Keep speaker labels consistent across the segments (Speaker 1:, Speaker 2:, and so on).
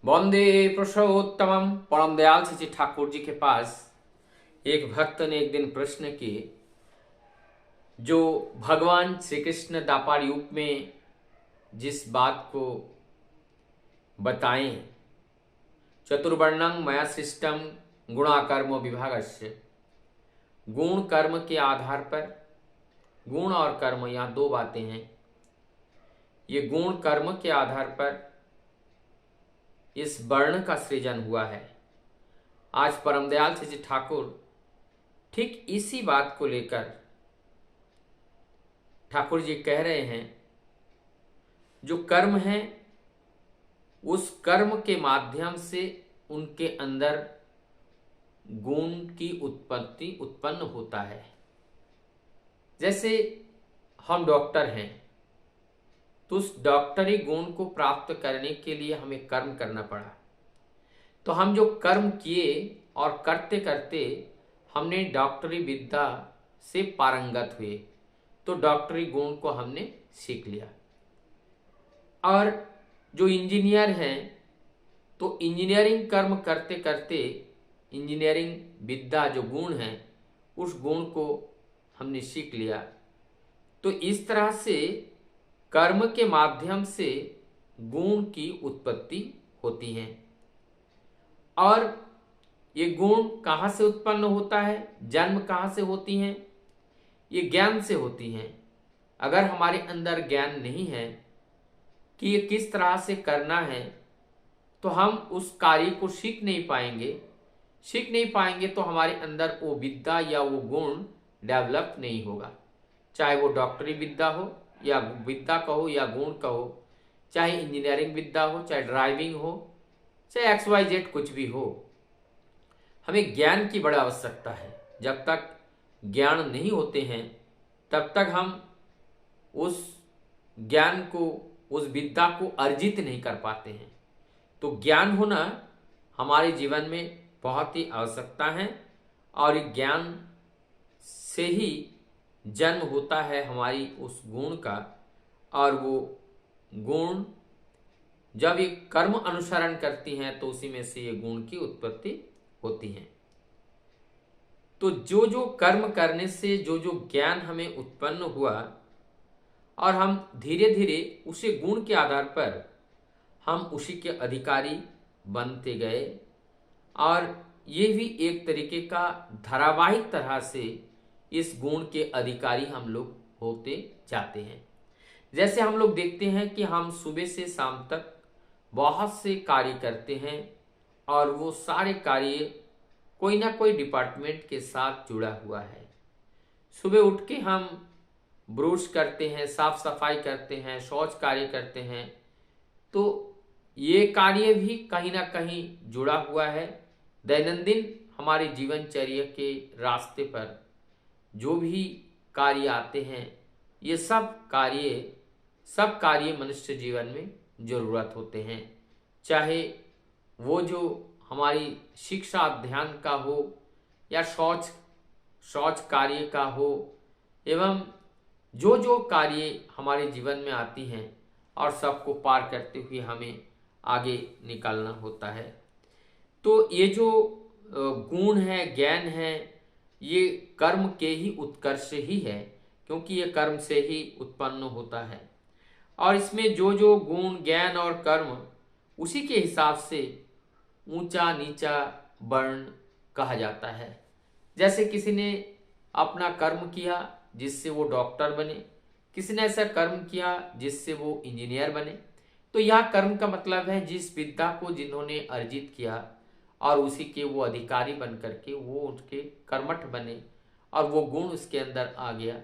Speaker 1: वंदे पुरुषोत्तमम। परम दयाल श्री ठाकुर जी के पास एक भक्त ने एक दिन प्रश्न किए, जो भगवान श्री कृष्ण द्वापर युग में जिस बात को बताएं, चतुर्वर्णं मया सृष्टम गुणाकर्म विभागस्य। गुण कर्म के आधार पर, गुण और कर्म, यहाँ दो बातें हैं। ये गुण कर्म के आधार पर इस वर्ण का सृजन हुआ है। आज परम दयाल श्री ठाकुर ठीक इसी बात को लेकर ठाकुर जी कह रहे हैं, जो कर्म है उस कर्म के माध्यम से उनके अंदर गुण की उत्पत्ति उत्पन्न होता है। जैसे हम डॉक्टर हैं तो उस डॉक्टरी गुण को प्राप्त करने के लिए हमें कर्म करना पड़ा। तो हम जो कर्म किए और करते करते हमने डॉक्टरी विद्या से पारंगत हुए, तो डॉक्टरी गुण को हमने सीख लिया। और जो इंजीनियर हैं तो इंजीनियरिंग कर्म करते करते इंजीनियरिंग विद्या जो गुण है उस गुण को हमने सीख लिया। तो इस तरह से कर्म के माध्यम से गुण की उत्पत्ति होती है। और ये गुण कहाँ से उत्पन्न होता है, जन्म कहाँ से होती हैं? ये ज्ञान से होती हैं। अगर हमारे अंदर ज्ञान नहीं है कि ये किस तरह से करना है, तो हम उस कार्य को सीख नहीं पाएंगे तो हमारे अंदर वो विद्या या वो गुण डेवलप नहीं होगा। चाहे वो डॉक्टरी विद्या हो या विद्या कहो या गुण कहो, चाहे इंजीनियरिंग विद्या हो, चाहे ड्राइविंग हो, चाहे XYZ कुछ भी हो, हमें ज्ञान की बड़ी आवश्यकता है। जब तक ज्ञान नहीं होते हैं तब तक हम उस ज्ञान को, उस विद्या को अर्जित नहीं कर पाते हैं। तो ज्ञान होना हमारे जीवन में बहुत ही आवश्यकता है, और ज्ञान से ही जन्म होता है हमारी उस गुण का। और वो गुण जब ये कर्म अनुसरण करती हैं तो उसी में से ये गुण की उत्पत्ति होती है। तो जो जो कर्म करने से जो जो ज्ञान हमें उत्पन्न हुआ, और हम धीरे धीरे उसी गुण के आधार पर हम उसी के अधिकारी बनते गए। और ये भी एक तरीके का धारावाहिक तरह से इस गुण के अधिकारी हम लोग होते जाते हैं। जैसे हम लोग देखते हैं कि हम सुबह से शाम तक बहुत से कार्य करते हैं, और वो सारे कार्य कोई ना कोई डिपार्टमेंट के साथ जुड़ा हुआ है। सुबह उठ के हम ब्रश करते हैं, साफ सफाई करते हैं, शौच कार्य करते हैं, तो ये कार्य भी कहीं ना कहीं जुड़ा हुआ है। दैनंदिन हमारे जीवनचर्या के रास्ते पर जो भी कार्य आते हैं, ये सब कार्य मनुष्य जीवन में जरूरत होते हैं। चाहे वो जो हमारी शिक्षा अध्ययन का हो या शौच कार्य का हो, एवं जो जो कार्य हमारे जीवन में आती हैं, और सबको पार करते हुए हमें आगे निकालना होता है। तो ये जो गुण है, ज्ञान है, ये कर्म के ही उत्कर्ष ही है, क्योंकि ये कर्म से ही उत्पन्न होता है। और इसमें जो जो गुण, ज्ञान और कर्म, उसी के हिसाब से ऊंचा नीचा वर्ण कहा जाता है। जैसे किसी ने अपना कर्म किया जिससे वो डॉक्टर बने, किसी ने ऐसा कर्म किया जिससे वो इंजीनियर बने। तो यह कर्म का मतलब है जिस विद्या को जिन्होंने अर्जित किया और उसी के वो अधिकारी बन करके वो उसके कर्मठ बने, और वो गुण उसके अंदर आ गया।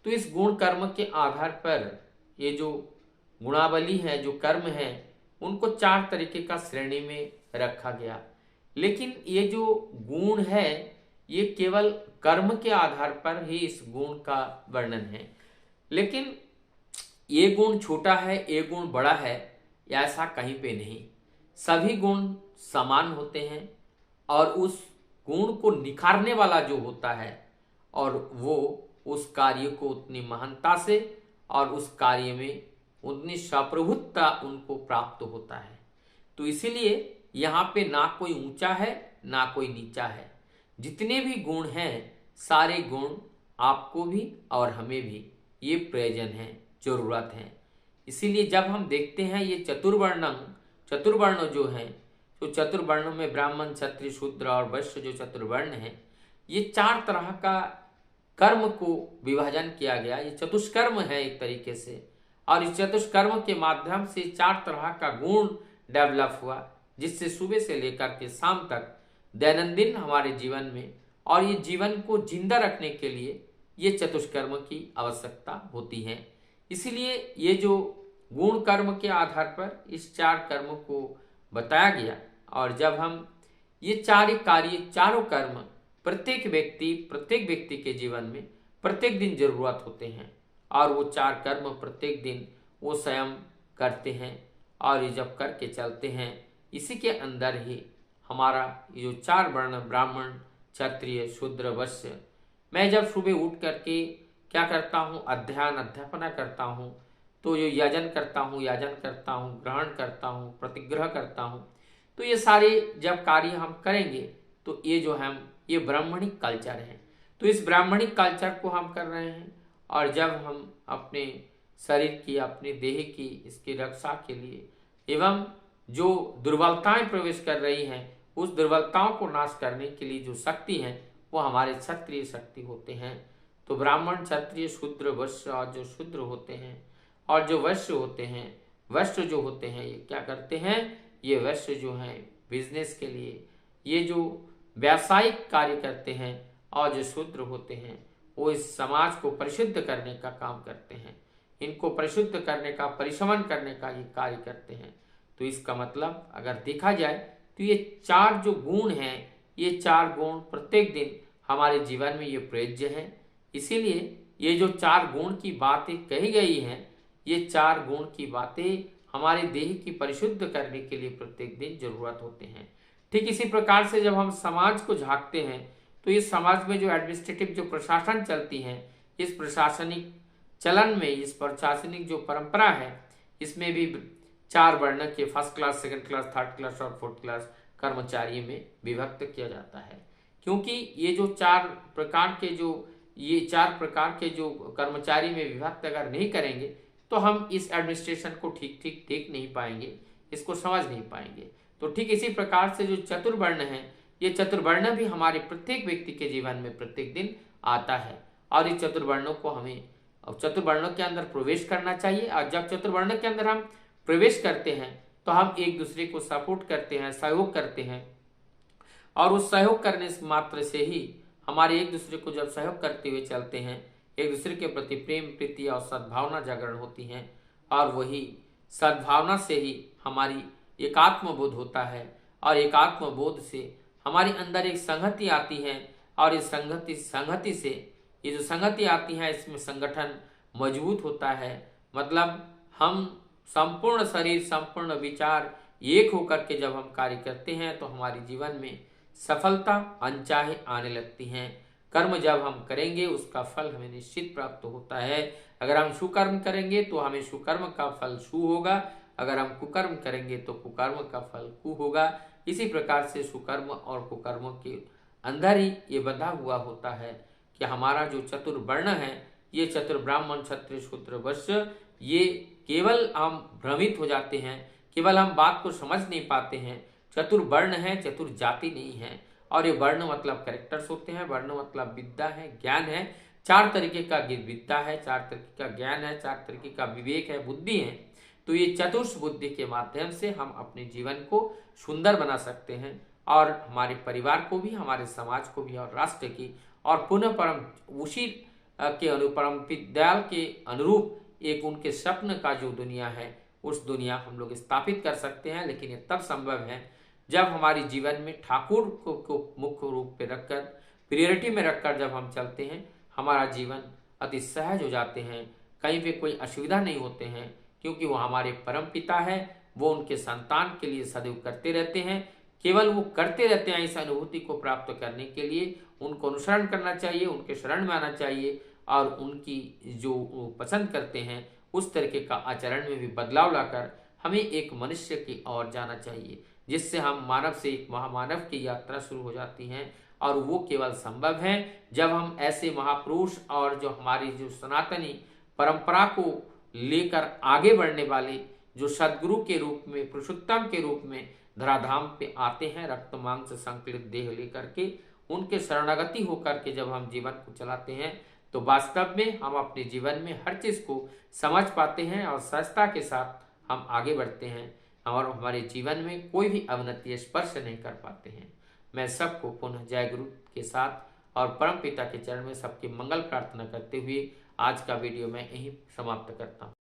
Speaker 1: तो इस गुण कर्म के आधार पर ये जो गुणावली है, जो कर्म है, उनको 4 तरीके का श्रेणी में रखा गया। लेकिन ये जो गुण है ये केवल कर्म के आधार पर ही इस गुण का वर्णन है। लेकिन ये गुण छोटा है, ये गुण बड़ा है, ऐसा कहीं पे नहीं। सभी गुण समान होते हैं, और उस गुण को निखारने वाला जो होता है, और वो उस कार्य को उतनी महानता से और उस कार्य में उतनी सप्रभुता उनको प्राप्त होता है। तो इसीलिए यहाँ पे ना कोई ऊंचा है ना कोई नीचा है। जितने भी गुण हैं सारे गुण आपको भी और हमें भी ये प्रयोजन है, जरूरत है। इसीलिए जब हम देखते हैं ये चतुर्वर्ण जो है, तो चतुर्वर्णों में ब्राह्मण, क्षत्रिय, शूद्र और वैश्य जो चतुर्वर्ण है, ये 4 तरह का कर्म को विभाजन किया गया। ये चतुष्कर्म है एक तरीके से, और इस चतुष्कर्म के माध्यम से 4 तरह का गुण डेवलप हुआ, जिससे सुबह से लेकर के शाम तक दैनंदिन हमारे जीवन में और ये जीवन को जिंदा रखने के लिए ये चतुष्कर्म की आवश्यकता होती है। इसीलिए ये जो गुण कर्म के आधार पर इस 4 कर्म को बताया गया, और जब हम ये 4 कार्य, चारों कर्म प्रत्येक व्यक्ति के जीवन में प्रत्येक दिन जरूरत होते हैं, और वो 4 कर्म प्रत्येक दिन वो स्वयं करते हैं, और ये जब करके चलते हैं, इसी के अंदर ही हमारा ये जो 4 वर्ण ब्राह्मण, क्षत्रिय, शूद्र, वैश्य, मैं जब सुबह उठ करके क्या करता हूँ, अध्यापना करता हूँ, तो जो याजन करता हूँ, ग्रहण करता हूँ, प्रतिग्रह करता हूँ, तो ये सारे जब कार्य हम करेंगे तो ये जो हम ये ब्राह्मणिक कल्चर है, तो इस ब्राह्मणिक कल्चर को हम कर रहे हैं। और जब हम अपने शरीर की, अपने देह की, इसकी रक्षा के लिए एवं जो दुर्बलताएं प्रवेश कर रही हैं, उस दुर्बलताओं को नाश करने के लिए जो शक्ति है वो हमारे क्षत्रिय शक्ति होते हैं। तो ब्राह्मण, क्षत्रिय, शूद्र, वैश्य, और जो शूद्र होते हैं और जो वैश्य होते हैं, जो होते हैं, ये क्या करते हैं, ये वैश्य जो हैं बिजनेस के लिए, ये जो व्यावसायिक कार्य करते हैं, और जो शूद्र होते हैं वो इस समाज को परिशुद्ध करने का काम करते हैं, इनको परिशुद्ध करने का, परिशमन करने का ये कार्य करते हैं। तो इसका मतलब अगर देखा जाए तो ये 4 जो गुण हैं, ये 4 गुण प्रत्येक दिन हमारे जीवन में ये प्रयोज्य है। इसीलिए ये जो 4 गुण की बातें कही गई हैं, ये 4 गुण की बातें हमारे देह की परिशुद्ध करने के लिए प्रत्येक दिन जरूरत होते हैं। ठीक इसी प्रकार से जब हम समाज को झांकते हैं, तो इस समाज में जो एडमिनिस्ट्रेटिव जो प्रशासन चलती है, इस प्रशासनिक चलन में, इस प्रशासनिक जो परंपरा है, इसमें भी 4 वर्ण के first class, second class, third class और फोर्थ क्लास कर्मचारी में विभक्त किया जाता है। क्योंकि ये जो 4 प्रकार के जो कर्मचारी में विभक्त अगर नहीं करेंगे तो हम इस एडमिनिस्ट्रेशन को ठीक देख नहीं पाएंगे, इसको समझ नहीं पाएंगे। तो ठीक इसी प्रकार से जो चतुर्वर्ण है, ये चतुर्वर्ण भी हमारे प्रत्येक व्यक्ति के जीवन में प्रत्येक दिन आता है, और इस चतुर्वर्णों को हमें चतुर्वर्णों के अंदर प्रवेश करना चाहिए। और जब चतुर्वर्ण के अंदर हम प्रवेश करते हैं तो हम एक दूसरे को सपोर्ट करते हैं, सहयोग करते हैं, और उस सहयोग करने मात्र से ही हमारे एक दूसरे को जब सहयोग करते हुए चलते हैं, एक दूसरे के प्रति प्रेम, प्रीति और सद्भावना जागरण होती है, और वही सद्भावना से ही हमारी एकात्म बोध होता है, और एकात्म बोध से हमारे अंदर एक संगति आती है, और इस संगति से ये जो संगति आती है, इसमें संगठन मजबूत होता है। मतलब हम संपूर्ण शरीर, संपूर्ण विचार एक होकर के जब हम कार्य करते हैं तो हमारे जीवन में सफलता अनचाहे आने लगती हैं। कर्म जब हम करेंगे उसका फल हमें निश्चित प्राप्त होता है। अगर हम सुकर्म करेंगे तो हमें सुकर्म का फल सु होगा, अगर हम कुकर्म करेंगे तो कुकर्म का फल कु होगा। इसी प्रकार से सुकर्म और कुकर्म के अंदर ही ये बंधा हुआ होता है कि हमारा जो चतुर्वर्ण है, ये चतुर ब्राह्मण, क्षत्रिय, शूद्र, वैश्य, ये केवल हम भ्रमित हो जाते हैं, केवल हम बात को समझ नहीं पाते हैं। चतुर्वर्ण है, चतुर जाति नहीं है। और ये वर्ण मतलब कैरेक्टर्स होते हैं, वर्ण मतलब विद्या है, ज्ञान है। 4 तरीके का विद्या है, 4 तरीके का ज्ञान है, 4 तरीके का विवेक है, बुद्धि है। तो ये चतुर्थ बुद्धि के माध्यम से हम अपने जीवन को सुंदर बना सकते हैं, और हमारे परिवार को भी, हमारे समाज को भी, और राष्ट्र की, और पुनः परम उसी के परम विद्याल के अनुरूप एक उनके स्वप्न का जो दुनिया है, उस दुनिया हम लोग स्थापित कर सकते हैं। लेकिन ये तब संभव है जब हमारे जीवन में ठाकुर को मुख्य रूप पे रखकर, प्रियोरिटी में रखकर जब हम चलते हैं, हमारा जीवन अति सहज हो जाते हैं, कहीं पे कोई असुविधा नहीं होते हैं, क्योंकि वो हमारे परम पिता है। वो उनके संतान के लिए सदैव करते रहते हैं, केवल वो करते रहते हैं। इस अनुभूति को प्राप्त करने के लिए उनको अनुसरण करना चाहिए, उनके शरण में आना चाहिए, और उनकी जो पसंद करते हैं उस तरीके का आचरण में भी बदलाव लाकर हमें एक मनुष्य की ओर जाना चाहिए, जिससे हम मानव से एक महामानव की यात्रा शुरू हो जाती है। और वो केवल संभव है जब हम ऐसे महापुरुष और जो हमारी जो सनातनी परंपरा को लेकर आगे बढ़ने वाले जो सदगुरु के रूप में, पुरुषोत्तम के रूप में धराधाम पे आते हैं, रक्त मांस संकलित देह लेकर के, उनके शरणागति होकर के जब हम जीवन को चलाते हैं तो वास्तव में हम अपने जीवन में हर चीज को समझ पाते हैं और सहजता के साथ हम आगे बढ़ते हैं और हमारे जीवन में कोई भी अवनति स्पर्श नहीं कर पाते हैं। मैं सबको पुनः जय गुरु के साथ और परम पिता के चरण में सबके मंगल प्रार्थना करते हुए आज का वीडियो मैं यहीं समाप्त करता हूँ।